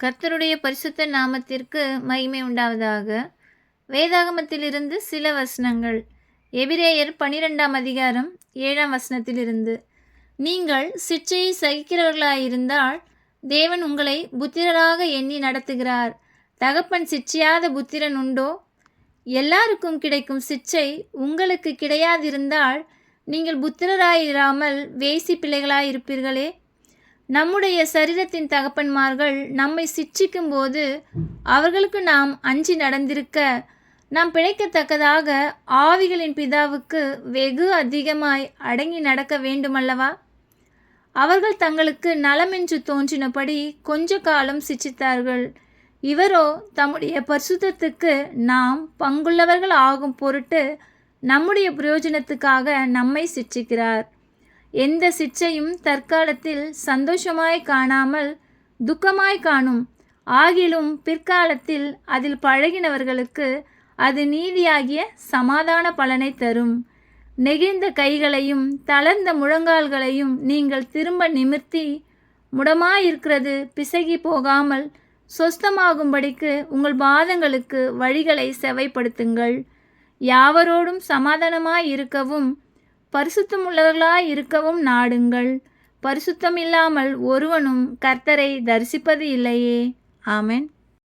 கர்த்தருடைய பரிசுத்த நாமத்திற்கு மகிமை உண்டாவதாக. வேதாகமத்திலிருந்து சில வசனங்கள். எபிரேயர் 12ஆம் அதிகாரம் 7ஆம் வசனத்திலிருந்து, நீங்கள் சிட்சையை சகிக்கிறவர்களாயிருந்தால் தேவன் உங்களை புத்திரராக எண்ணி நடத்துகிறார். தகப்பன் சிட்சையாத புத்திரன் உண்டோ? எல்லாருக்கும் கிடைக்கும் சிட்சை உங்களுக்கு கிடையாதிருந்தால் நீங்கள் புத்திரராயிராமல் வேசி பிள்ளைகளாயிருப்பீர்களே. நம்முடைய சரீரத்தின் தகப்பன்மார்கள் நம்மை சிட்சிக்கும் போது அவர்களுக்கு நாம் அஞ்சி நடந்திருக்க, நாம் பிழைக்கத்தக்கதாக ஆவிகளின் பிதாவுக்கு வெகு அதிகமாய் அடங்கி நடக்க வேண்டுமல்லவா? அவர்கள் தங்களுக்கு நலமென்று தோன்றினபடி கொஞ்ச காலம் சிட்சித்தார்கள். இவரோ தம்முடைய பரிசுத்தத்துக்கு நாம் பங்குள்ளவர்கள் ஆகும் பொருட்டு நம்முடைய பிரயோஜனத்துக்காக நம்மை சிட்சிக்கிறார். எந்த சிட்சையும் தற்காலத்தில் சந்தோஷமாய் காணாமல் துக்கமாய் காணும். ஆகிலும் பிற்காலத்தில் அதில் பழகினவர்களுக்கு அது நீதியாகிய சமாதான பலனை தரும். நெகிழ்ந்த கைகளையும் தளர்ந்த முழங்கால்களையும் நீங்கள் திரும்ப நிமிர்த்தி, முடமாயிருக்கிறது பிசகி போகாமல் சொஸ்தமாகும்படிக்கு உங்கள் பாதங்களுக்கு வழிகளை செவைப்படுத்துங்கள். யாவரோடும் சமாதானமாய் இருக்கவும் பரிசுத்தமுள்ளவர்களாய் இருக்கவும் நாடுங்கள். பரிசுத்தம் இல்லாமல் ஒருவனும் கர்த்தரை தரிசிப்பது இல்லையே. ஆமென்.